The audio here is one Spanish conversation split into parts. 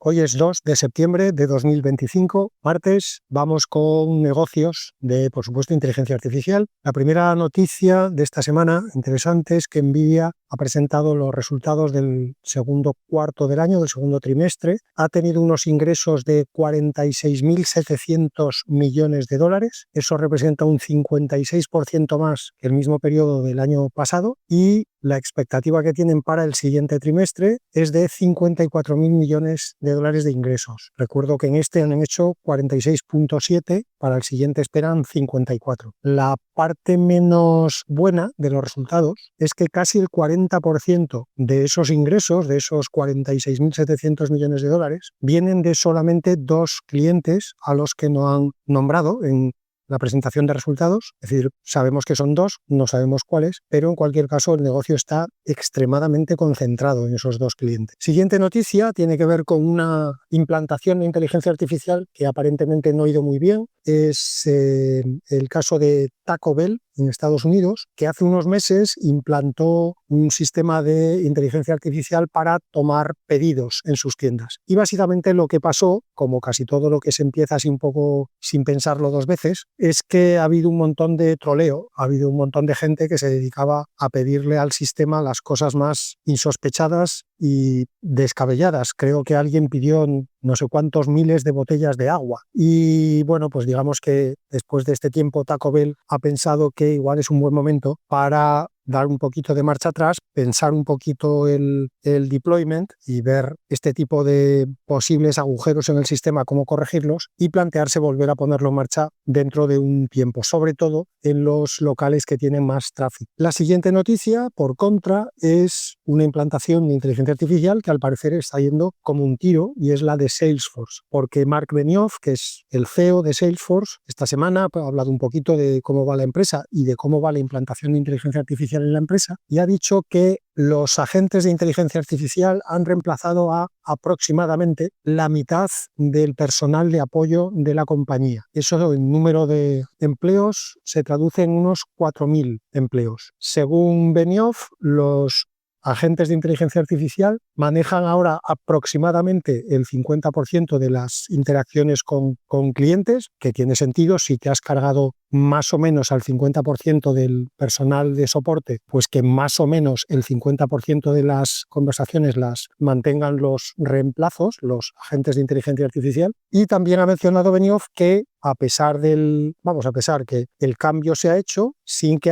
Hoy es 2 de septiembre de 2025, martes. Vamos con negocios de, por supuesto, inteligencia artificial. La primera noticia de esta semana interesante es que Nvidia ha presentado los resultados del segundo cuarto del año, del segundo trimestre. Ha tenido unos ingresos de 46.700 millones de dólares. Eso representa un 56% más que el mismo periodo del año pasado. Y la expectativa que tienen para el siguiente trimestre es de 54.000 millones de dólares de ingresos. Recuerdo que en este han hecho 46.7, para el siguiente esperan 54. La parte menos buena de los resultados es que casi el 40% de esos ingresos, de esos 46.700 millones de dólares, vienen de solamente 2 clientes a los que no han nombrado en la presentación de resultados. Es decir, sabemos que son 2, no sabemos cuáles, pero en cualquier caso el negocio está extremadamente concentrado en esos 2 clientes. Siguiente noticia tiene que ver con una implantación de inteligencia artificial que aparentemente no ha ido muy bien. Es el caso de Taco Bell en Estados Unidos, que hace unos meses implantó un sistema de inteligencia artificial para tomar pedidos en sus tiendas. Y básicamente lo que pasó, como casi todo lo que se empieza así un poco sin pensarlo 2 veces, es que ha habido un montón de troleo, ha habido un montón de gente que se dedicaba a pedirle al sistema las cosas más insospechadas y descabelladas. Creo que alguien pidió no sé cuántos miles de botellas de agua. Y bueno, pues digamos que después de este tiempo Taco Bell ha pensado que igual es un buen momento para dar un poquito de marcha atrás, pensar un poquito el deployment y ver este tipo de posibles agujeros en el sistema, cómo corregirlos y plantearse volver a ponerlo en marcha dentro de un tiempo, sobre todo en los locales que tienen más tráfico. La siguiente noticia, por contra, es una implantación de inteligencia artificial que al parecer está yendo como un tiro y es la de Salesforce, porque Marc Benioff, que es el CEO de Salesforce, esta semana ha hablado un poquito de cómo va la empresa y de cómo va la implantación de inteligencia artificial en la empresa, y ha dicho que los agentes de inteligencia artificial han reemplazado a aproximadamente la mitad del personal de apoyo de la compañía. Eso en número de empleos se traduce en unos 4.000 empleos. Según Benioff, los agentes de inteligencia artificial manejan ahora aproximadamente el 50% de las interacciones con clientes, que tiene sentido si te has cargado más o menos al 50% del personal de soporte, pues que más o menos el 50% de las conversaciones las mantengan los reemplazos, los agentes de inteligencia artificial. Y también ha mencionado Benioff que a pesar que el cambio se ha hecho sin que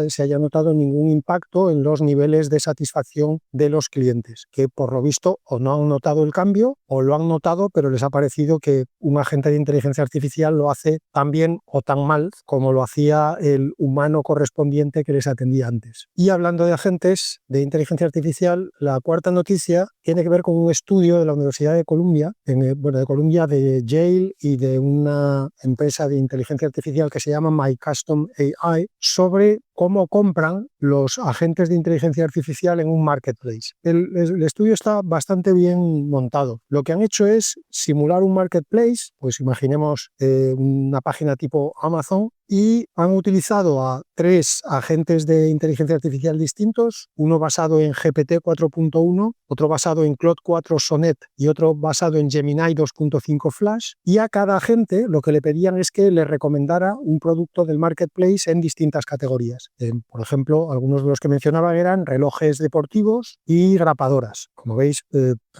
se haya notado ningún impacto en los niveles de satisfacción de los clientes, que por lo visto o no han notado el cambio o lo han notado, pero les ha parecido que un agente de inteligencia artificial lo hace tan bien o tan mal como lo hacía el humano correspondiente que les atendía antes. Y hablando de agentes de inteligencia artificial, la cuarta noticia tiene que ver con un estudio de la Universidad de Columbia, de Yale y de una empresa de inteligencia artificial que se llama My Custom AI, sobre cómo compran los agentes de inteligencia artificial en un marketplace. El estudio está bastante bien montado. Lo que han hecho es simular un marketplace, pues imaginemos una página tipo Amazon, y han utilizado a 3 agentes de inteligencia artificial distintos, uno basado en GPT 4.1, otro basado en Claude 4 Sonnet y otro basado en Gemini 2.5 Flash, y a cada agente lo que le pedían es que le recomendara un producto del marketplace en distintas categorías. Por ejemplo, algunos de los que mencionaba eran relojes deportivos y rapadoras. Como veis,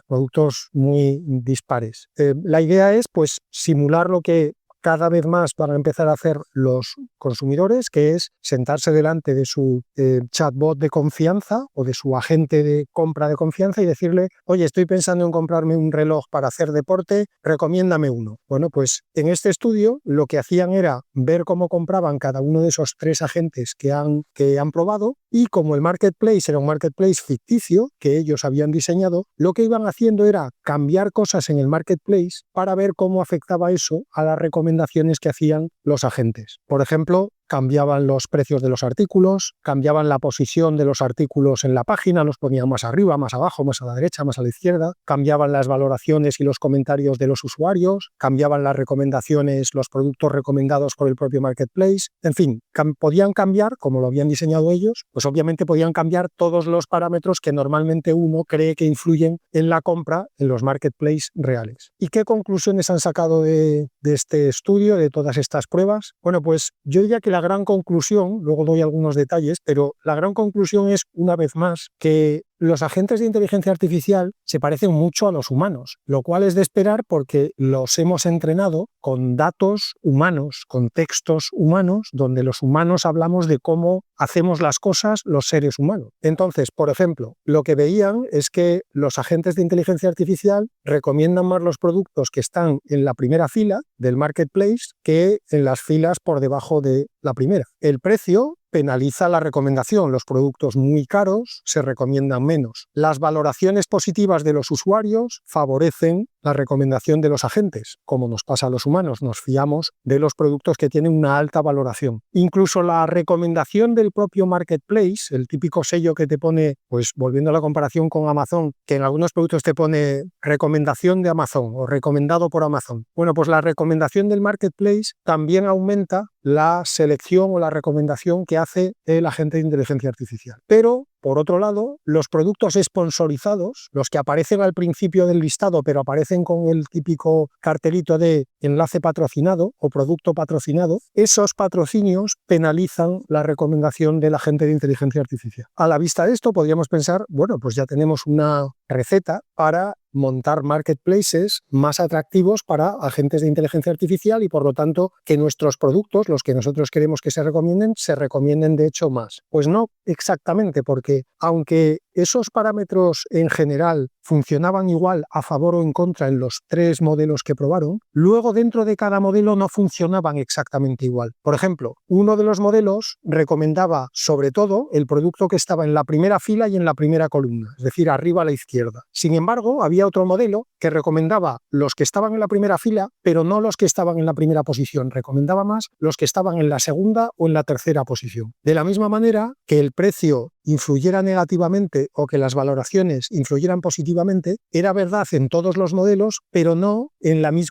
productos muy dispares. La idea es pues simular lo que cada vez más van a empezar a hacer los consumidores, que es sentarse delante de su chatbot de confianza o de su agente de compra de confianza y decirle: oye, estoy pensando en comprarme un reloj para hacer deporte, recomiéndame uno. Bueno, pues en este estudio lo que hacían era ver cómo compraban cada uno de esos 3 agentes que han probado, y como el marketplace era un marketplace ficticio que ellos habían diseñado, lo que iban haciendo era cambiar cosas en el marketplace para ver cómo afectaba eso a las recomendaciones que hacían los agentes. Por ejemplo, cambiaban los precios de los artículos, cambiaban la posición de los artículos en la página, los ponían más arriba, más abajo, más a la derecha, más a la izquierda, cambiaban las valoraciones y los comentarios de los usuarios, cambiaban las recomendaciones, los productos recomendados por el propio marketplace, en fin, podían cambiar, como lo habían diseñado ellos, pues obviamente podían cambiar todos los parámetros que normalmente uno cree que influyen en la compra en los marketplaces reales. ¿Y qué conclusiones han sacado de este estudio, de todas estas pruebas? Bueno, pues yo diría que la gran conclusión, luego doy algunos detalles, pero la gran conclusión es, una vez más, que los agentes de inteligencia artificial se parecen mucho a los humanos, lo cual es de esperar porque los hemos entrenado con datos humanos, con textos humanos, donde los humanos hablamos de cómo hacemos las cosas los seres humanos. Entonces, por ejemplo, lo que veían es que los agentes de inteligencia artificial recomiendan más los productos que están en la primera fila del marketplace que en las filas por debajo de la primera. El precio penaliza la recomendación. Los productos muy caros se recomiendan menos. Las valoraciones positivas de los usuarios favorecen la recomendación de los agentes. Como nos pasa a los humanos, nos fiamos de los productos que tienen una alta valoración. Incluso la recomendación del propio marketplace, el típico sello que te pone, pues volviendo a la comparación con Amazon, que en algunos productos te pone recomendación de Amazon o recomendado por Amazon. Bueno, pues la recomendación del marketplace también aumenta la selección o la recomendación que hace el agente de inteligencia artificial. Pero, por otro lado, los productos sponsorizados, los que aparecen al principio del listado, pero aparecen con el típico cartelito de enlace patrocinado o producto patrocinado, esos patrocinios penalizan la recomendación del agente de inteligencia artificial. A la vista de esto, podríamos pensar, bueno, pues ya tenemos una receta para montar marketplaces más atractivos para agentes de inteligencia artificial y, por lo tanto, que nuestros productos, los que nosotros queremos que se recomienden de hecho más. Pues no exactamente, porque aunque esos parámetros en general funcionaban igual a favor o en contra en los 3 modelos que probaron, luego dentro de cada modelo no funcionaban exactamente igual. Por ejemplo, uno de los modelos recomendaba sobre todo el producto que estaba en la primera fila y en la primera columna, es decir, arriba a la izquierda. Sin embargo, había otro modelo que recomendaba los que estaban en la primera fila, pero no los que estaban en la primera posición. Recomendaba más los que estaban en la segunda o en la tercera posición. De la misma manera que el precio influyera negativamente o que las valoraciones influyeran positivamente, era verdad en todos los modelos, pero no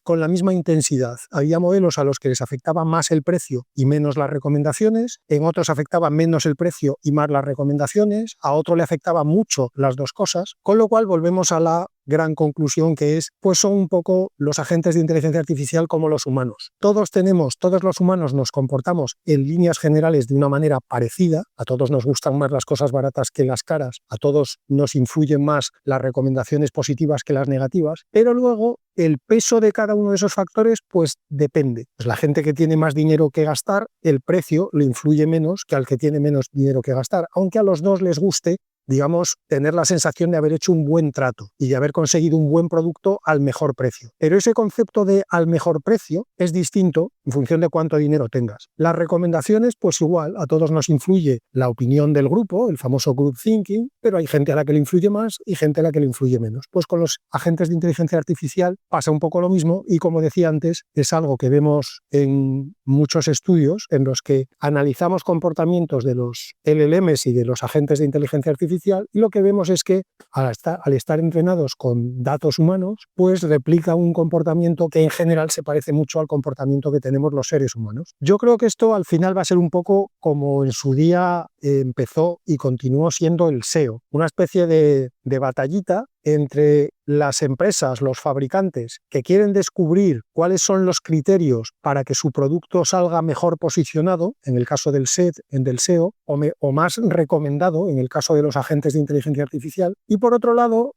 con la misma intensidad. Había modelos a los que les afectaba más el precio y menos las recomendaciones, en otros afectaba menos el precio y más las recomendaciones, a otro le afectaba mucho las dos cosas, con lo cual volvemos a la gran conclusión que es, pues son un poco los agentes de inteligencia artificial como los humanos. Todos los humanos nos comportamos en líneas generales de una manera parecida, a todos nos gustan más las cosas baratas que las caras, a todos nos influyen más las recomendaciones positivas que las negativas, pero luego el peso de cada uno de esos factores pues depende. Pues la gente que tiene más dinero que gastar, el precio le influye menos que al que tiene menos dinero que gastar, aunque a los dos les guste, digamos, tener la sensación de haber hecho un buen trato y de haber conseguido un buen producto al mejor precio. Pero ese concepto de al mejor precio es distinto en función de cuánto dinero tengas. Las recomendaciones, pues igual, a todos nos influye la opinión del grupo, el famoso group thinking, pero hay gente a la que le influye más y gente a la que le influye menos. Pues con los agentes de inteligencia artificial pasa un poco lo mismo y, como decía antes, es algo que vemos en muchos estudios en los que analizamos comportamientos de los LLMs y de los agentes de inteligencia artificial y lo que vemos es que al estar entrenados con datos humanos, pues replica un comportamiento que en general se parece mucho al comportamiento que tenemos los seres humanos. Yo creo que esto al final va a ser un poco como en su día empezó y continuó siendo el SEO, una especie de batallita entre las empresas, los fabricantes, que quieren descubrir cuáles son los criterios para que su producto salga mejor posicionado, en el caso del SEO, o más recomendado, en el caso de los agentes de inteligencia artificial, y por otro lado,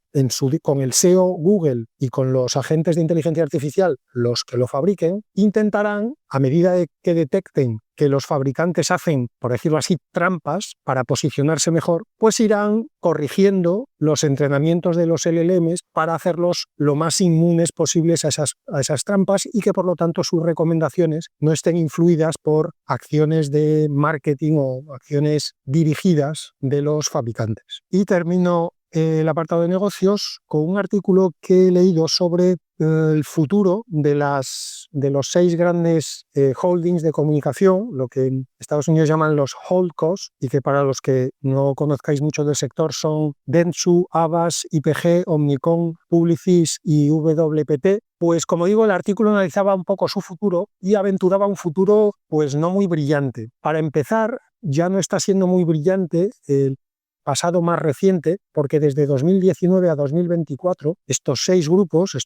con el SEO Google y con los agentes de inteligencia artificial, los que lo fabriquen, intentarán, a medida de que detecten que los fabricantes hacen, por decirlo así, trampas para posicionarse mejor, pues irán corrigiendo los entrenamientos de los LLMs para hacerlos lo más inmunes posibles a esas trampas y que, por lo tanto, sus recomendaciones no estén influidas por acciones de marketing o acciones dirigidas de los fabricantes. Y termino el apartado de negocios con un artículo que he leído sobre el futuro de los 6 grandes holdings de comunicación, lo que en Estados Unidos llaman los holdcos, y que para los que no conozcáis mucho del sector son Dentsu, Havas, IPG, Omnicom, Publicis y WPP. Pues como digo, el artículo analizaba un poco su futuro y aventuraba un futuro pues no muy brillante. Para empezar, ya no está siendo muy brillante el pasado más reciente, porque desde 2019 a 2024 estos 6 grupos,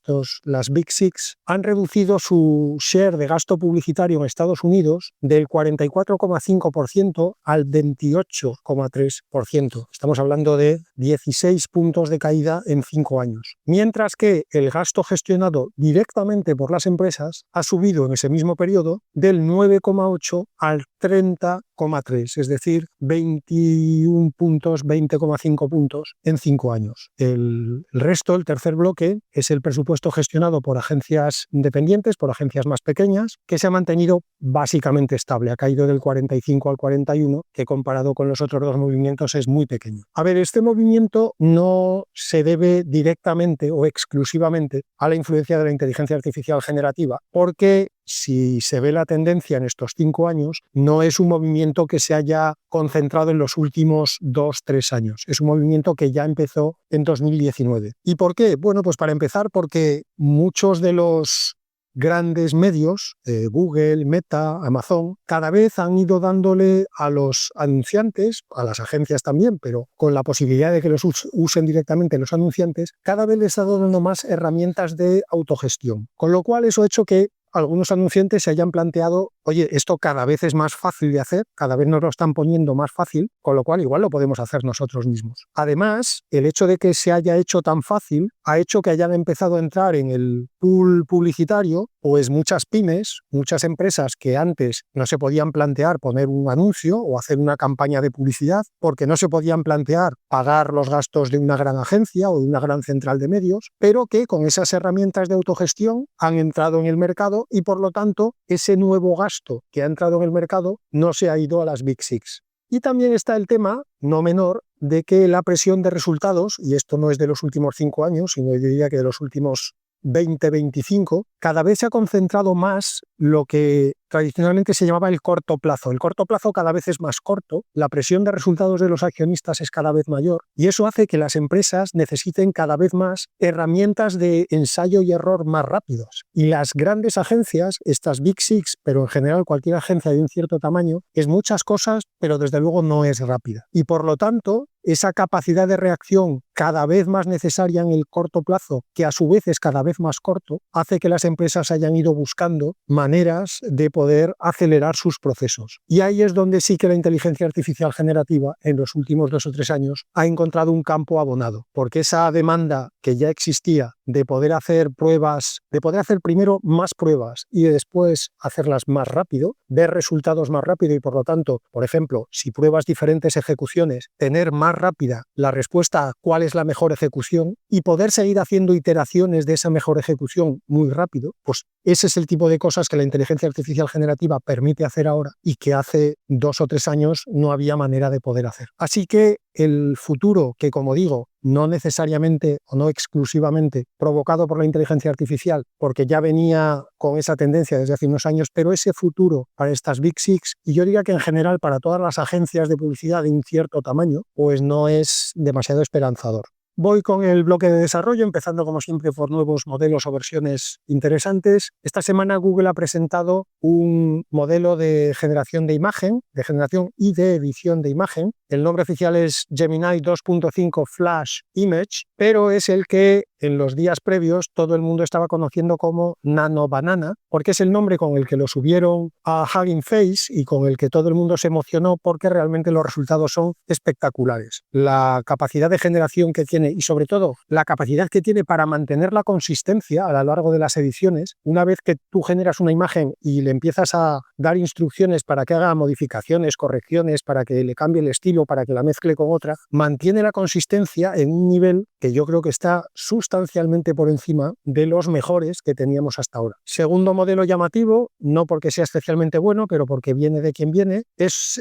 las Big Six, han reducido su share de gasto publicitario en Estados Unidos del 44,5% al 28,3%. Estamos hablando de 16 puntos de caída en 5 años. Mientras que el gasto gestionado directamente por las empresas ha subido en ese mismo periodo del 9,8 al 30,3, es decir, 21 puntos, 20,5 puntos en 5 años. El resto, el tercer bloque, es el presupuesto gestionado por agencias independientes, por agencias más pequeñas, que se ha mantenido básicamente estable. Ha caído del 45 al 41, que comparado con los otros 2 movimientos es muy pequeño. A ver, este movimiento no se debe directamente o exclusivamente a la influencia de la inteligencia artificial generativa, porque si se ve la tendencia en estos 5 años, no es un movimiento que se haya concentrado en los últimos 2-3 años. Es un movimiento que ya empezó en 2019. ¿Y por qué? Bueno, pues para empezar, porque muchos de los grandes medios, Google, Meta, Amazon, cada vez han ido dándole a los anunciantes, a las agencias también, pero con la posibilidad de que los usen directamente los anunciantes, cada vez les está dando más herramientas de autogestión. Con lo cual eso ha hecho que algunos anunciantes se hayan planteado, oye, esto cada vez es más fácil de hacer, cada vez nos lo están poniendo más fácil, con lo cual igual lo podemos hacer nosotros mismos. Además, el hecho de que se haya hecho tan fácil ha hecho que hayan empezado a entrar en el pool publicitario, pues muchas pymes, muchas empresas que antes no se podían plantear poner un anuncio o hacer una campaña de publicidad porque no se podían plantear pagar los gastos de una gran agencia o de una gran central de medios, pero que con esas herramientas de autogestión han entrado en el mercado y por lo tanto ese nuevo gasto que ha entrado en el mercado no se ha ido a las Big Six. Y también está el tema, no menor, de que la presión de resultados, y esto no es de los últimos 5 años, sino yo diría que de los últimos 20-25, cada vez se ha concentrado más lo que tradicionalmente se llamaba el corto plazo. El corto plazo cada vez es más corto, la presión de resultados de los accionistas es cada vez mayor y eso hace que las empresas necesiten cada vez más herramientas de ensayo y error más rápidos. Y las grandes agencias, estas Big Six, pero en general cualquier agencia de un cierto tamaño, es muchas cosas, pero desde luego no es rápida. Y por lo tanto, esa capacidad de reacción cada vez más necesaria en el corto plazo, que a su vez es cada vez más corto, hace que las empresas hayan ido buscando maneras de poder acelerar sus procesos. Y ahí es donde sí que la inteligencia artificial generativa en los últimos 2 o 3 años ha encontrado un campo abonado, porque esa demanda que ya existía de poder hacer pruebas, de poder hacer primero más pruebas y después hacerlas más rápido, ver resultados más rápido y por lo tanto, por ejemplo, si pruebas diferentes ejecuciones, tener más rápida la respuesta a cuál es la mejor ejecución y poder seguir haciendo iteraciones de esa mejor ejecución muy rápido, pues ese es el tipo de cosas que la inteligencia artificial generativa permite hacer ahora y que hace 2 o 3 años no había manera de poder hacer. Así que el futuro, que como digo, no necesariamente o no exclusivamente provocado por la inteligencia artificial, porque ya venía con esa tendencia desde hace unos años, pero ese futuro para estas Big Six, y yo diría que en general para todas las agencias de publicidad de un cierto tamaño, pues no es demasiado esperanzador. Voy con el bloque de desarrollo, empezando como siempre por nuevos modelos o versiones interesantes. Esta semana Google ha presentado un modelo de generación de imagen, de generación y de edición de imagen. El nombre oficial es Gemini 2.5 Flash Image, pero es el que en los días previos todo el mundo estaba conociendo como Nano Banana, porque es el nombre con el que lo subieron a Hugging Face y con el que todo el mundo se emocionó porque realmente los resultados son espectaculares. La capacidad de generación que tiene y sobre todo la capacidad que tiene para mantener la consistencia a lo largo de las ediciones, una vez que tú generas una imagen y le empiezas a dar instrucciones para que haga modificaciones, correcciones, para que le cambie el estilo modelo para que la mezcle con otra, mantiene la consistencia en un nivel que yo creo que está sustancialmente por encima de los mejores que teníamos hasta ahora. Segundo modelo llamativo, no porque sea especialmente bueno, pero porque viene de quien viene, es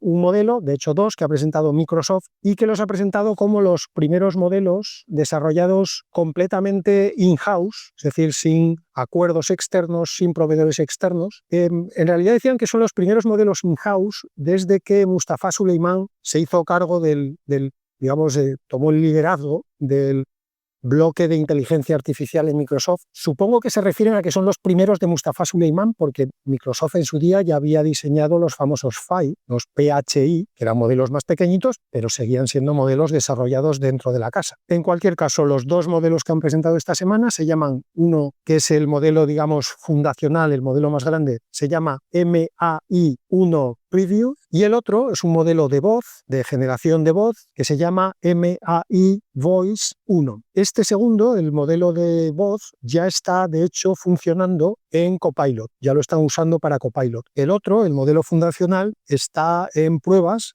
un modelo, de hecho dos, que ha presentado Microsoft y que los ha presentado como los primeros modelos desarrollados completamente in-house, es decir, sin acuerdos externos, sin proveedores externos. En realidad decían que son los primeros modelos in-house desde que Mustafa Suleyman se hizo cargo digamos, tomó el liderazgo del bloque de inteligencia artificial en Microsoft. Supongo que se refieren a que son los primeros de Mustafa Suleyman, porque Microsoft en su día ya había diseñado los famosos PHI, los PHI, que eran modelos más pequeñitos, pero seguían siendo modelos desarrollados dentro de la casa. En cualquier caso, los dos modelos que han presentado esta semana se llaman, uno que es el modelo, digamos, fundacional, el modelo más grande, se llama MAI-1 Preview, y el otro es un modelo de voz, de generación de voz, que se llama MAI Voice 1. Este segundo, el modelo de voz, ya está de hecho funcionando en Copilot, ya lo están usando para Copilot. El otro, el modelo fundacional, está en pruebas,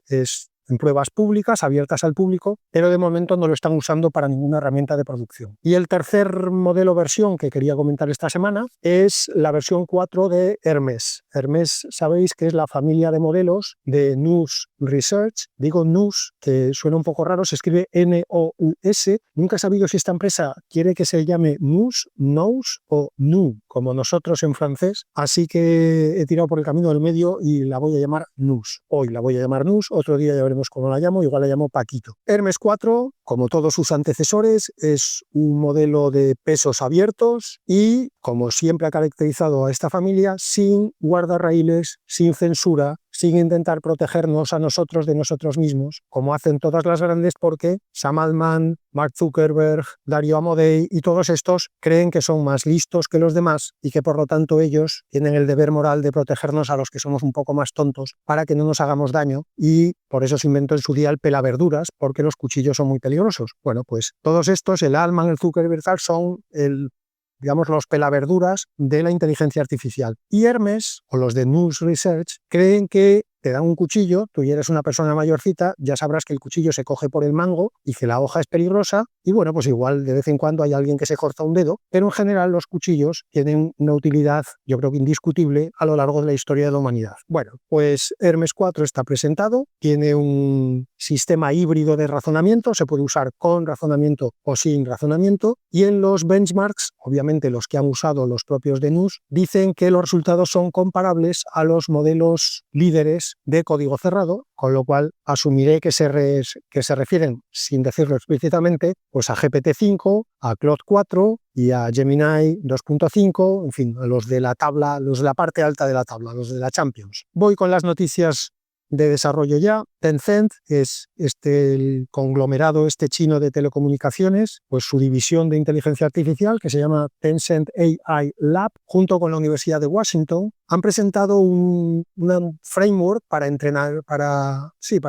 en pruebas públicas, abiertas al público, pero de momento no lo están usando para ninguna herramienta de producción. Y el tercer modelo versión que quería comentar esta semana es la versión 4 de Hermes. Hermes, sabéis que es la familia de modelos de Nous Research. Digo Nous, que suena un poco raro, se escribe N-O-U-S. Nunca he sabido si esta empresa quiere que se llame Nous, Nous o Nou, como nosotros en francés. Así que he tirado por el camino del medio y la voy a llamar Nous. Hoy la voy a llamar Nous, otro día ya veremos cómo la llamo, igual la llamo Paquito. Hermes 4, como todos sus antecesores, es un modelo de pesos abiertos y, como siempre ha caracterizado a esta familia, sin guardarraíles, sin censura, sin intentar protegernos a nosotros de nosotros mismos, como hacen todas las grandes, porque Sam Altman, Mark Zuckerberg, Dario Amodei y todos estos creen que son más listos que los demás y que por lo tanto ellos tienen el deber moral de protegernos a los que somos un poco más tontos para que no nos hagamos daño, y por eso se inventó en su día el pelaverduras, porque los cuchillos son muy peligrosos. Bueno, pues todos estos, el Altman, el Zuckerberg, son digamos, los pelaverduras de la inteligencia artificial. Y Hermes, o los de Nous Research, creen que te dan un cuchillo, tú ya eres una persona mayorcita, ya sabrás que el cuchillo se coge por el mango y que la hoja es peligrosa, y bueno, pues igual de vez en cuando hay alguien que se corta un dedo, pero en general los cuchillos tienen una utilidad, yo creo que indiscutible, a lo largo de la historia de la humanidad. Bueno, pues Hermes 4 está presentado, tiene un sistema híbrido de razonamiento, se puede usar con razonamiento o sin razonamiento, y en los benchmarks, obviamente los que han usado los propios de Nous, dicen que los resultados son comparables a los modelos líderes de código cerrado, con lo cual asumiré que se refieren, sin decirlo explícitamente, pues a GPT-5, a Claude 4 y a Gemini 2.5, en fin, a los de la tabla, los de la parte alta de la tabla, los de la Champions. Voy con las noticias de desarrollo ya. Tencent es el conglomerado chino de telecomunicaciones, pues su división de inteligencia artificial, que se llama Tencent AI Lab, junto con la Universidad de Washington, han presentado un framework para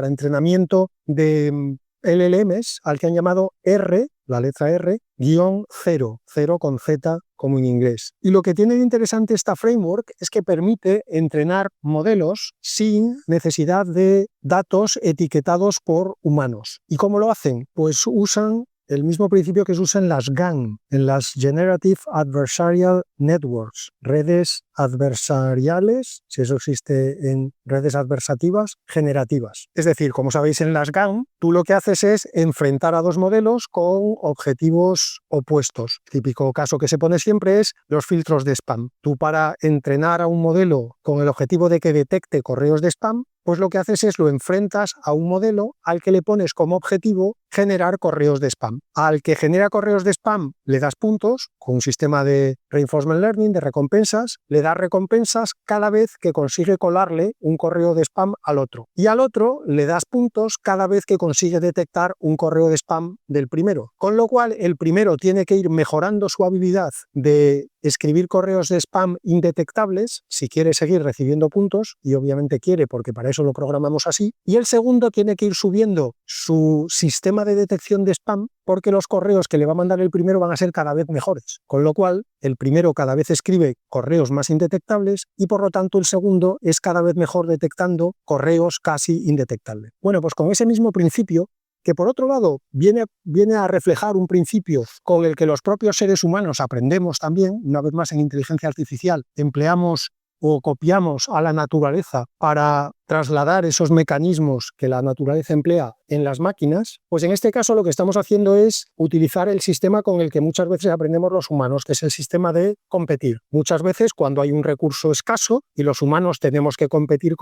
entrenamiento de LLMs, al que han llamado R, la letra R, -0, 0 con Z como en inglés. Y lo que tiene de interesante esta framework es que permite entrenar modelos sin necesidad de datos etiquetados por humanos. ¿Y cómo lo hacen? Pues usan el mismo principio que se usa en las GAN, en las Generative Adversarial Networks, redes adversariales, si eso existe en redes adversativas, generativas. Es decir, como sabéis, en las GAN, tú lo que haces es enfrentar a dos modelos con objetivos opuestos. El típico caso que se pone siempre es los filtros de spam. Tú, para entrenar a un modelo con el objetivo de que detecte correos de spam, pues lo que haces es lo enfrentas a un modelo al que le pones como objetivo generar correos de spam. Al que genera correos de spam le das puntos con un sistema de reinforcement learning, de recompensas, le das recompensas cada vez que consigue colarle un correo de spam al otro. Y al otro le das puntos cada vez que consigue detectar un correo de spam del primero. Con lo cual el primero tiene que ir mejorando su habilidad de escribir correos de spam indetectables si quiere seguir recibiendo puntos, y obviamente quiere porque para eso lo programamos así, y el segundo tiene que ir subiendo su sistema de detección de spam porque los correos que le va a mandar el primero van a ser cada vez mejores, con lo cual el primero cada vez escribe correos más indetectables y por lo tanto el segundo es cada vez mejor detectando correos casi indetectables. Bueno, pues con ese mismo principio, que por otro lado viene a reflejar un principio con el que los propios seres humanos aprendemos también, una vez más en inteligencia artificial, empleamos o copiamos a la naturaleza para trasladar esos mecanismos que la naturaleza emplea en las máquinas, pues en este caso lo que estamos haciendo es utilizar el sistema con el que muchas veces aprendemos los humanos, que es el sistema de competir. Muchas veces cuando hay un recurso escaso y los humanos tenemos que competir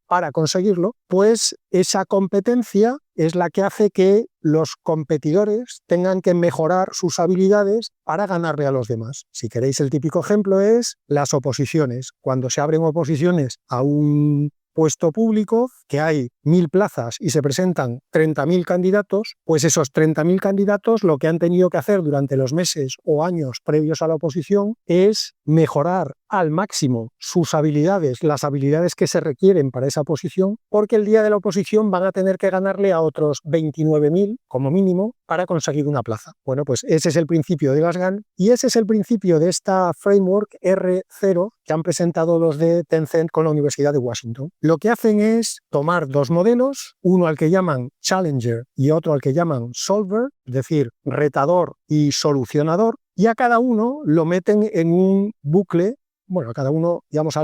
para conseguirlo, pues esa competencia es la que hace que los competidores tengan que mejorar sus habilidades para ganarle a los demás. Si queréis, el típico ejemplo es las oposiciones. Cuando se abren oposiciones a un puesto público, que hay 1000 plazas y se presentan 30.000 candidatos, pues esos 30.000 candidatos lo que han tenido que hacer durante los meses o años previos a la oposición es mejorar al máximo sus habilidades, las habilidades que se requieren para esa posición, porque el día de la oposición van a tener que ganarle a otros 29.000 como mínimo para conseguir una plaza. Bueno, pues ese es el principio de las GAN y ese es el principio de esta framework R0 que han presentado los de Tencent con la Universidad de Washington. Lo que hacen es tomar dos modelos, uno al que llaman Challenger y otro al que llaman Solver, es decir, retador y solucionador, y a cada uno lo meten en un bucle. Bueno, a cada uno, digamos,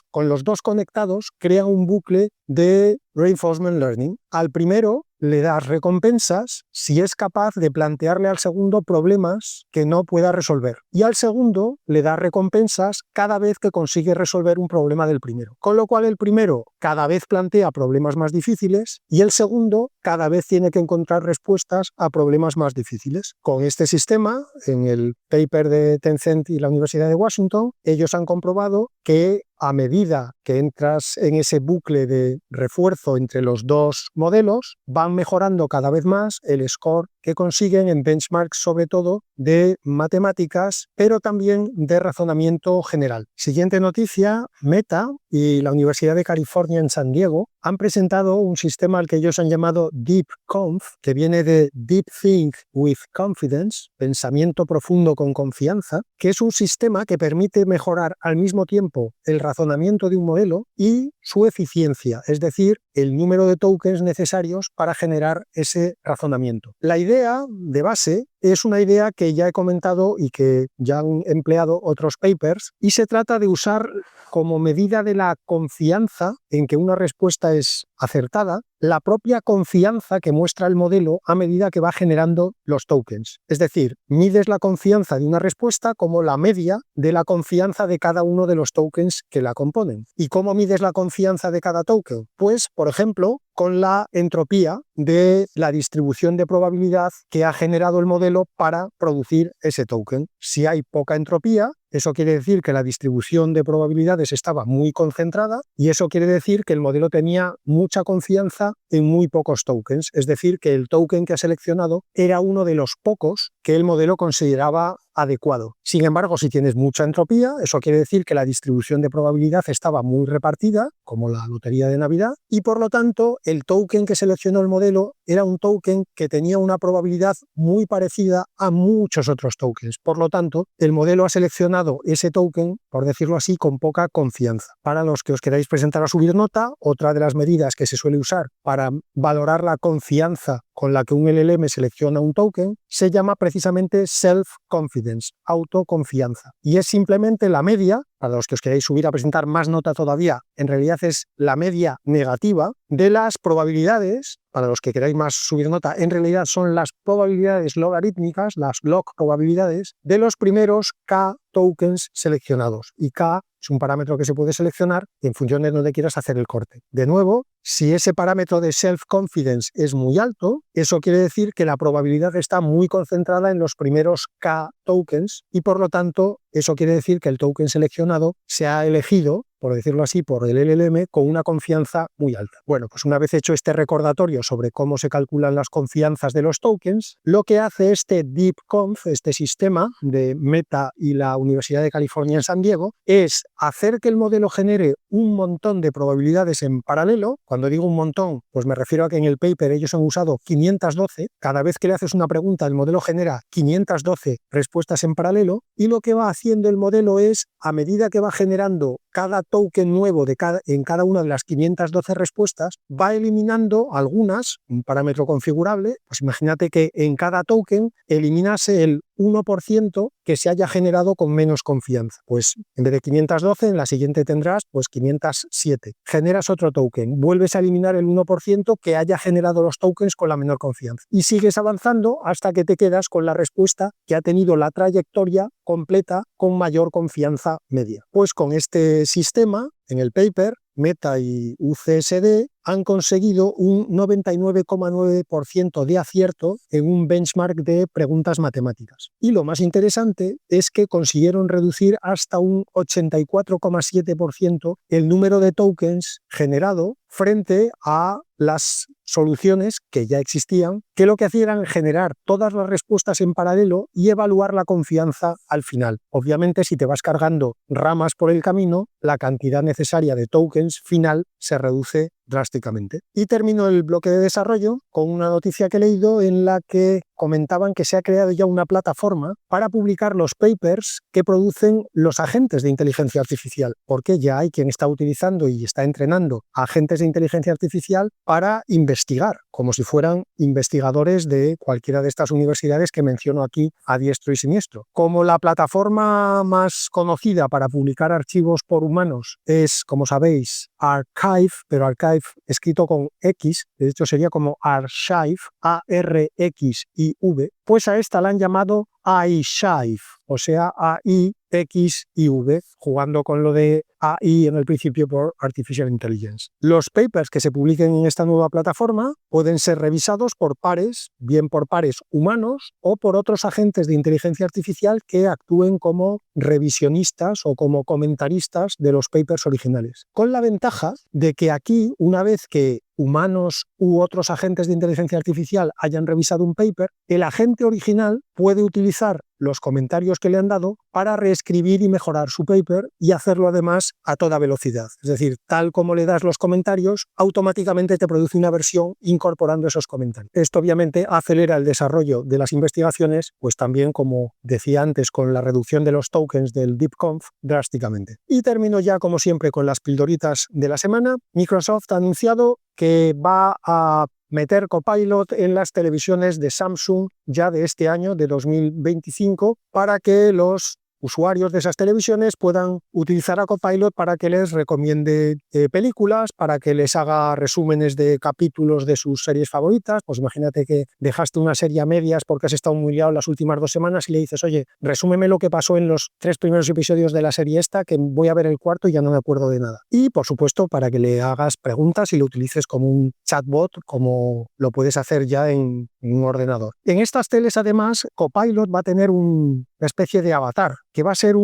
con los dos conectados, crean un bucle de reinforcement learning. Al primero le das recompensas si es capaz de plantearle al segundo problemas que no pueda resolver. Y al segundo le das recompensas cada vez que consigue resolver un problema del primero. Con lo cual el primero cada vez plantea problemas más difíciles y el segundo cada vez tiene que encontrar respuestas a problemas más difíciles. Con este sistema, en el paper de Tencent y la Universidad de Washington, ellos han comprobado que a medida que entras en ese bucle de refuerzo entre los dos modelos, van mejorando cada vez más el score que consiguen en benchmarks, sobre todo de matemáticas, pero también de razonamiento general. Siguiente noticia: Meta y la Universidad de California en San Diego han presentado un sistema al que ellos han llamado DeepConf, que viene de Deep Think with Confidence, pensamiento profundo con confianza, que es un sistema que permite mejorar al mismo tiempo el razonamiento de un modelo y su eficiencia, es decir, el número de tokens necesarios para generar ese razonamiento. La idea de base es una idea que ya he comentado y que ya han empleado otros papers, y se trata de usar como medida de la confianza en que una respuesta es acertada, la propia confianza que muestra el modelo a medida que va generando los tokens. Es decir, mides la confianza de una respuesta como la media de la confianza de cada uno de los tokens que la componen. ¿Y cómo mides la confianza de cada token? Pues, por ejemplo, con la entropía de la distribución de probabilidad que ha generado el modelo para producir ese token. Si hay poca entropía, eso quiere decir que la distribución de probabilidades estaba muy concentrada y eso quiere decir que el modelo tenía mucha confianza en muy pocos tokens, es decir, que el token que ha seleccionado era uno de los pocos que el modelo consideraba adecuado. Sin embargo, si tienes mucha entropía, eso quiere decir que la distribución de probabilidad estaba muy repartida, como la lotería de Navidad, y por lo tanto el token que seleccionó el modelo era un token que tenía una probabilidad muy parecida a muchos otros tokens. Por lo tanto, el modelo ha seleccionado ese token, por decirlo así, con poca confianza. Para los que os queráis presentar a subir nota, otra de las medidas que se suele usar para valorar la confianza con la que un LLM selecciona un token se llama precisamente self-confidence, autoconfianza. Y es simplemente la media, para los que os queráis subir a presentar más nota todavía, en realidad es la media negativa de las probabilidades. Para los que queráis más subir nota, en realidad son las probabilidades logarítmicas, las log probabilidades, de los primeros K tokens seleccionados. Y K es un parámetro que se puede seleccionar en función de donde quieras hacer el corte. De nuevo, si ese parámetro de self-confidence es muy alto, eso quiere decir que la probabilidad está muy concentrada en los primeros K tokens y por lo tanto eso quiere decir que el token seleccionado se ha elegido, por decirlo así, por el LLM con una confianza muy alta. Bueno, pues una vez hecho este recordatorio sobre cómo se calculan las confianzas de los tokens, lo que hace este DeepConf, este sistema de Meta y la Universidad de California en San Diego, es hacer que el modelo genere un montón de probabilidades en paralelo. Cuando digo un montón, pues me refiero a que en el paper ellos han usado 512. Cada vez que le haces una pregunta, el modelo genera 512 respuestas en paralelo y lo que va haciendo el modelo es, a medida que va generando cada token nuevo en cada una de las 512 respuestas, va eliminando algunas, un parámetro configurable. Pues imagínate que en cada token eliminase el 1% que se haya generado con menos confianza. Pues en vez de 512, en la siguiente tendrás pues 507. Generas otro token, vuelves a eliminar el 1% que haya generado los tokens con la menor confianza. Y sigues avanzando hasta que te quedas con la respuesta que ha tenido la trayectoria completa con mayor confianza media. Pues con este sistema, en el paper, Meta y UCSD han conseguido un 99,9% de acierto en un benchmark de preguntas matemáticas. Y lo más interesante es que consiguieron reducir hasta un 84,7% el número de tokens generado frente a las soluciones que ya existían, que lo que hacían era generar todas las respuestas en paralelo y evaluar la confianza al final. Obviamente, si te vas cargando ramas por el camino, la cantidad necesaria de tokens final se reduce drásticamente. Y termino el bloque de desarrollo con una noticia que he leído en la que comentaban que se ha creado ya una plataforma para publicar los papers que producen los agentes de inteligencia artificial, porque ya hay quien está utilizando y está entrenando agentes de inteligencia artificial para investigar, como si fueran investigadores de cualquiera de estas universidades que menciono aquí a diestro y siniestro. Como la plataforma más conocida para publicar archivos por humanos es, como sabéis, Archive, pero Archive escrito con X, de hecho sería como Archive, A-R-X-I-V, pues a esta la han llamado AI-Shive, o sea, AI, X y V, jugando con lo de AI en el principio por Artificial Intelligence. Los papers que se publiquen en esta nueva plataforma pueden ser revisados por pares, bien por pares humanos o por otros agentes de inteligencia artificial que actúen como revisionistas o como comentaristas de los papers originales. Con la ventaja de que aquí, una vez que humanos u otros agentes de inteligencia artificial hayan revisado un paper, el agente original puede utilizar los comentarios que le han dado para reescribir y mejorar su paper y hacerlo además a toda velocidad. Es decir, tal como le das los comentarios, automáticamente te produce una versión incorporando esos comentarios. Esto obviamente acelera el desarrollo de las investigaciones, pues también, como decía antes, con la reducción de los tokens del DeepConf drásticamente. Y termino ya, como siempre, con las pildoritas de la semana. Microsoft ha anunciado que va a meter Copilot en las televisiones de Samsung ya de este año, de 2025, para que los usuarios de esas televisiones puedan utilizar a Copilot para que les recomiende películas, para que les haga resúmenes de capítulos de sus series favoritas. Pues imagínate que dejaste una serie a medias porque has estado muy liado las últimas 2 semanas y le dices, oye, resúmeme lo que pasó en los 3 primeros episodios de la serie esta, que voy a ver el cuarto y ya no me acuerdo de nada. Y por supuesto, para que le hagas preguntas y lo utilices como un chatbot, como lo puedes hacer ya en un ordenador. En estas teles, además, Copilot va a tener una especie de avatar, que va a ser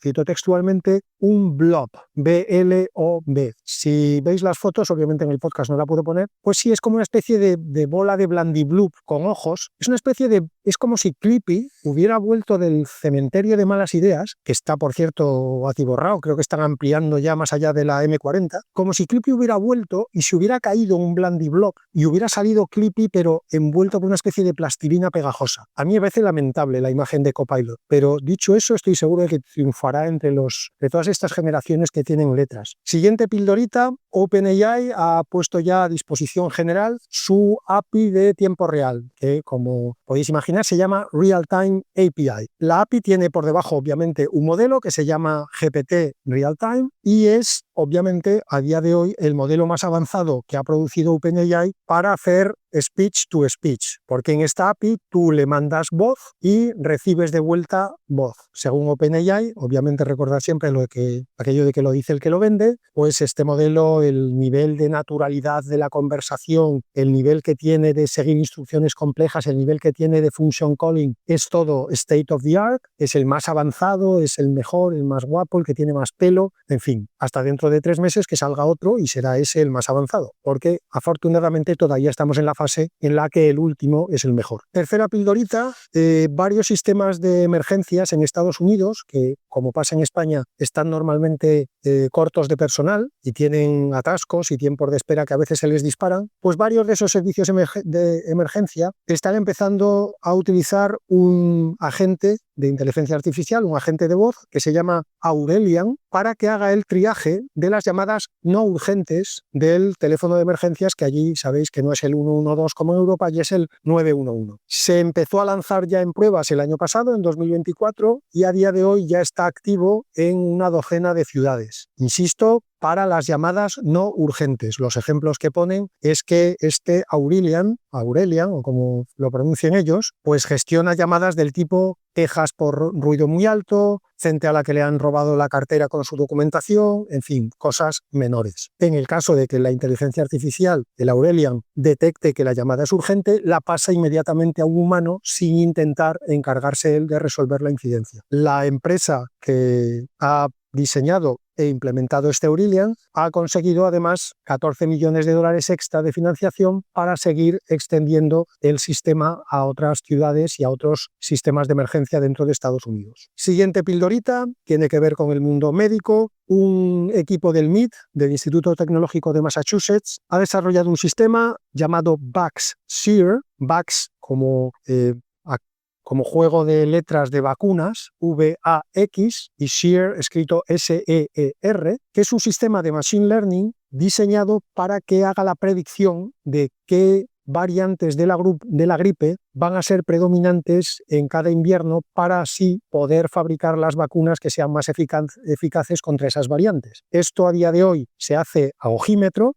cito textualmente, un blob, B-L-O-B. Si veis las fotos, obviamente en el podcast no la puedo poner, pues sí, es como una especie de bola de blandibloop con ojos. Es como si Clippy hubiera vuelto del cementerio de malas ideas, que está, por cierto, atiborrado, creo que están ampliando ya más allá de la M40, como si Clippy hubiera vuelto y se hubiera caído un blandiblob y hubiera salido Clippy, pero envuelto por una especie de plastilina pegajosa. A mí me parece lamentable la imagen de Copilot, pero dicho eso, estoy seguro de que triunfará de todas estas generaciones que tienen letras. Siguiente pildorita, OpenAI ha puesto ya a disposición general su API de tiempo real, que como podéis imaginar se llama Real Time API. La API tiene por debajo obviamente un modelo que se llama GPT Real Time y es obviamente a día de hoy el modelo más avanzado que ha producido OpenAI para hacer speech to speech, porque en esta API tú le mandas voz y recibes de vuelta voz. Según OpenAI, obviamente recordar siempre aquello de que lo dice el que lo vende, pues este modelo, el nivel de naturalidad de la conversación, el nivel que tiene de seguir instrucciones complejas, el nivel que tiene de function calling, es todo state of the art, es el más avanzado, es el mejor, el más guapo, el que tiene más pelo, en fin, hasta dentro de 3 meses que salga otro y será ese el más avanzado, porque afortunadamente todavía estamos en la fase en la que el último es el mejor. Tercera pildorita, varios sistemas de emergencias en Estados Unidos, que como pasa en España, están normalmente cortos de personal y tienen atascos y tiempos de espera que a veces se les disparan, pues varios de esos servicios de emergencia están empezando a utilizar un agente de inteligencia artificial, un agente de voz que se llama Aurelian, para que haga el triaje de las llamadas no urgentes del teléfono de emergencias, que allí sabéis que no es el 112 como en Europa, y es el 911. Se empezó a lanzar ya en pruebas el año pasado, en 2024, y a día de hoy ya está activo en una docena de ciudades. Insisto, para las llamadas no urgentes. Los ejemplos que ponen es que este Aurelian, o como lo pronuncien ellos, pues gestiona llamadas del tipo quejas por ruido muy alto, gente a la que le han robado la cartera con su documentación, en fin, cosas menores. En el caso de que la inteligencia artificial, el Aurelian, detecte que la llamada es urgente, la pasa inmediatamente a un humano sin intentar encargarse él de resolver la incidencia. La empresa que ha diseñado e implementado este Aurelian ha conseguido además $14 millones extra de financiación para seguir extendiendo el sistema a otras ciudades y a otros sistemas de emergencia dentro de Estados Unidos. Siguiente pildorita tiene que ver con el mundo médico. Un equipo del MIT, del Instituto Tecnológico de Massachusetts, ha desarrollado un sistema llamado VAX-SEER, VAX como juego de letras de vacunas, VAX, y SEER escrito SEER, que es un sistema de Machine Learning diseñado para que haga la predicción de qué variantes de la gripe van a ser predominantes en cada invierno para así poder fabricar las vacunas que sean más eficaces contra esas variantes. Esto a día de hoy se hace a ojímetro,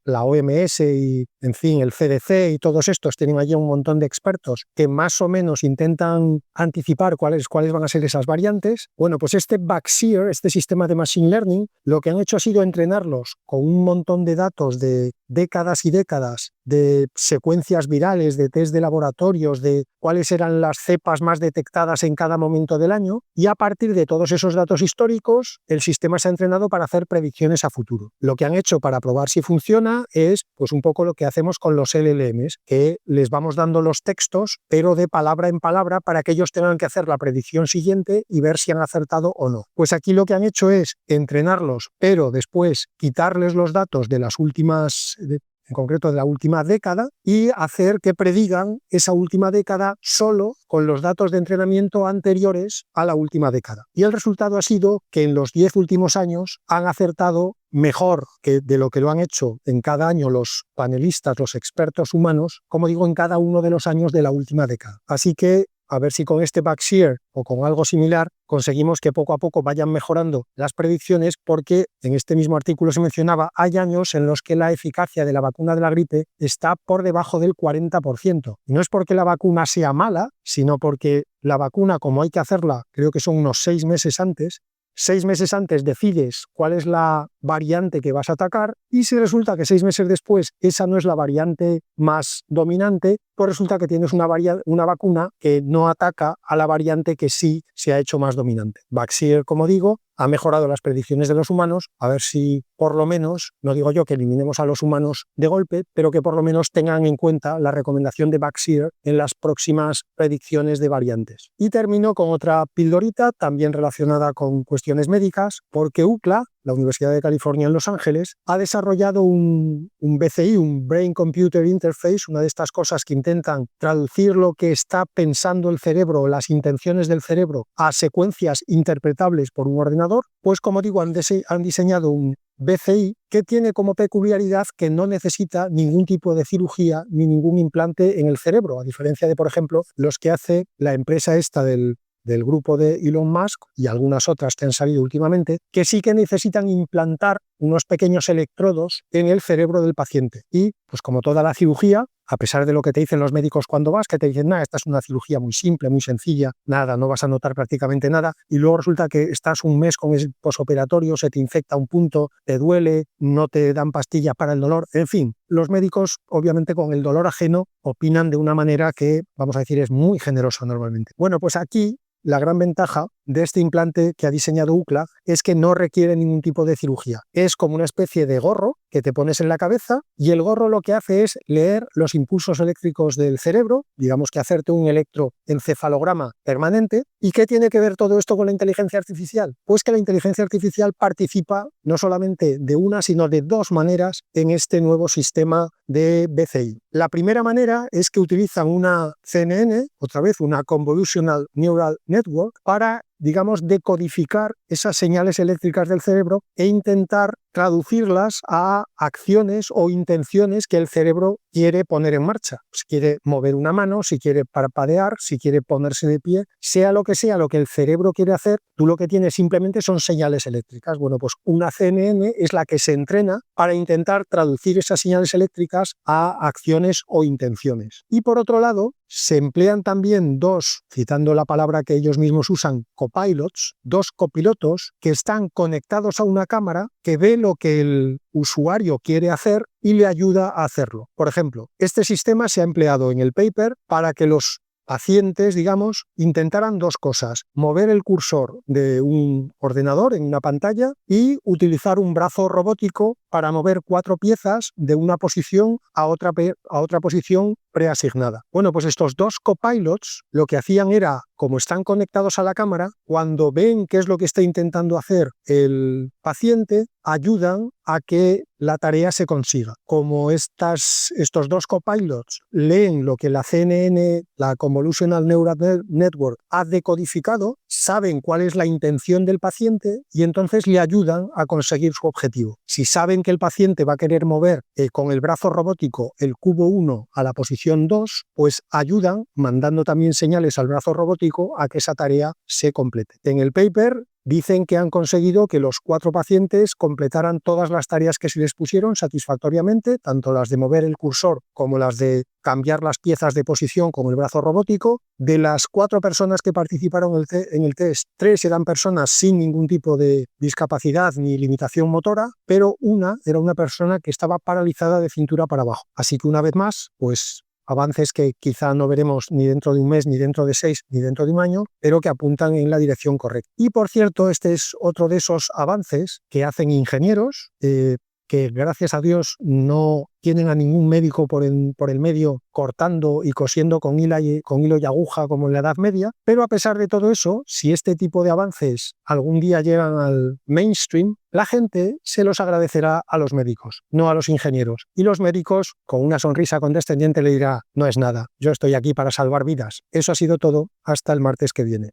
la OMS y, en fin, el CDC y todos estos tienen allí un montón de expertos que más o menos intentan anticipar cuáles van a ser esas variantes. Bueno, pues este VAX-SEER, este sistema de Machine Learning, lo que han hecho ha sido entrenarlos con un montón de datos de décadas y décadas de secuencias virales, de test de laboratorios, de cuáles eran las cepas más detectadas en cada momento del año, y a partir de todos esos datos históricos, el sistema se ha entrenado para hacer predicciones a futuro. Lo que han hecho para probar si funciona es pues un poco lo que hacemos con los LLMs, que les vamos dando los textos, pero de palabra en palabra, para que ellos tengan que hacer la predicción siguiente y ver si han acertado o no. Pues aquí lo que han hecho es entrenarlos, pero después quitarles los datos de las últimas, en concreto de la última década, y hacer que predigan esa última década solo con los datos de entrenamiento anteriores a la última década. Y el resultado ha sido que en los 10 últimos años han acertado mejor que de lo que lo han hecho en cada año los panelistas, los expertos humanos, como digo, en cada uno de los años de la última década. Así que a ver si con este VAX-SEER o con algo similar conseguimos que poco a poco vayan mejorando las predicciones, porque en este mismo artículo se mencionaba, hay años en los que la eficacia de la vacuna de la gripe está por debajo del 40%. Y no es porque la vacuna sea mala, sino porque la vacuna, como hay que hacerla, creo que son unos 6 meses antes, 6 meses antes decides cuál es la variante que vas a atacar, y si resulta que 6 meses después esa no es la variante más dominante, pues resulta que tienes una vacuna que no ataca a la variante que sí se ha hecho más dominante. VAX-SEER, como digo, ha mejorado las predicciones de los humanos, a ver si por lo menos, no digo yo que eliminemos a los humanos de golpe, pero que por lo menos tengan en cuenta la recomendación de VAX-SEER en las próximas predicciones de variantes. Y termino con otra pildorita, también relacionada con cuestiones médicas, porque UCLA, la Universidad de California en Los Ángeles, ha desarrollado un BCI, un Brain Computer Interface, una de estas cosas que intentan traducir lo que está pensando el cerebro, las intenciones del cerebro, a secuencias interpretables por un ordenador. Pues como digo, han diseñado un BCI que tiene como peculiaridad que no necesita ningún tipo de cirugía ni ningún implante en el cerebro, a diferencia de, por ejemplo, los que hace la empresa esta del grupo de Elon Musk y algunas otras que han salido últimamente, que sí que necesitan implantar unos pequeños electrodos en el cerebro del paciente. Y, pues como toda la cirugía, a pesar de lo que te dicen los médicos cuando vas, que te dicen, esta es una cirugía muy simple, muy sencilla, nada, no vas a notar prácticamente nada, y luego resulta que estás un mes con el posoperatorio, se te infecta un punto, te duele, no te dan pastillas para el dolor, en fin, los médicos, obviamente con el dolor ajeno, opinan de una manera que, vamos a decir, es muy generosa normalmente. Bueno, pues aquí la gran ventaja de este implante que ha diseñado UCLA es que no requiere ningún tipo de cirugía. Es como una especie de gorro que te pones en la cabeza y el gorro lo que hace es leer los impulsos eléctricos del cerebro, digamos que hacerte un electroencefalograma permanente. ¿Y qué tiene que ver todo esto con la inteligencia artificial? Pues que la inteligencia artificial participa no solamente de una, sino de dos maneras en este nuevo sistema de BCI. La primera manera es que utilizan una CNN, otra vez una Convolutional Neural Network, para, digamos, decodificar esas señales eléctricas del cerebro e intentar traducirlas a acciones o intenciones que el cerebro quiere poner en marcha. Si quiere mover una mano, si quiere parpadear, si quiere ponerse de pie, sea lo que el cerebro quiere hacer, tú lo que tienes simplemente son señales eléctricas. Bueno, pues una CNN es la que se entrena para intentar traducir esas señales eléctricas a acciones o intenciones. Y por otro lado, se emplean también dos, citando la palabra que ellos mismos usan, copilots, dos copilotos que están conectados a una cámara que ve lo que el usuario quiere hacer y le ayuda a hacerlo. Por ejemplo, este sistema se ha empleado en el paper para que los pacientes, digamos, intentaran dos cosas: mover el cursor de un ordenador en una pantalla y utilizar un brazo robótico para mover 4 piezas de una posición a otra posición preasignada. Bueno, pues estos dos copilots lo que hacían era, como están conectados a la cámara, cuando ven qué es lo que está intentando hacer el paciente, ayudan a que la tarea se consiga. Como estos dos copilots leen lo que la CNN, la Convolutional Neural Network, ha decodificado, saben cuál es la intención del paciente y entonces le ayudan a conseguir su objetivo. Si saben que el paciente va a querer mover con el brazo robótico el cubo 1 a la posición 2, pues ayudan, mandando también señales al brazo robótico, a que esa tarea se complete. En el paper dicen que han conseguido que los 4 pacientes completaran todas las tareas que se les pusieron satisfactoriamente, tanto las de mover el cursor como las de cambiar las piezas de posición con el brazo robótico. De las 4 personas que participaron en el test, 3 eran personas sin ningún tipo de discapacidad ni limitación motora, pero una era una persona que estaba paralizada de cintura para abajo. Así que una vez más, pues avances que quizá no veremos ni dentro de un mes, ni dentro de 6, ni dentro de un año, pero que apuntan en la dirección correcta. Y por cierto, este es otro de esos avances que hacen ingenieros, que gracias a Dios no tienen a ningún médico por el medio cortando y cosiendo con hilo y aguja como en la Edad Media, pero a pesar de todo eso, si este tipo de avances algún día llegan al mainstream, la gente se los agradecerá a los médicos, no a los ingenieros. Y los médicos, con una sonrisa condescendiente, le dirá: no es nada, yo estoy aquí para salvar vidas. Eso ha sido todo, hasta el martes que viene.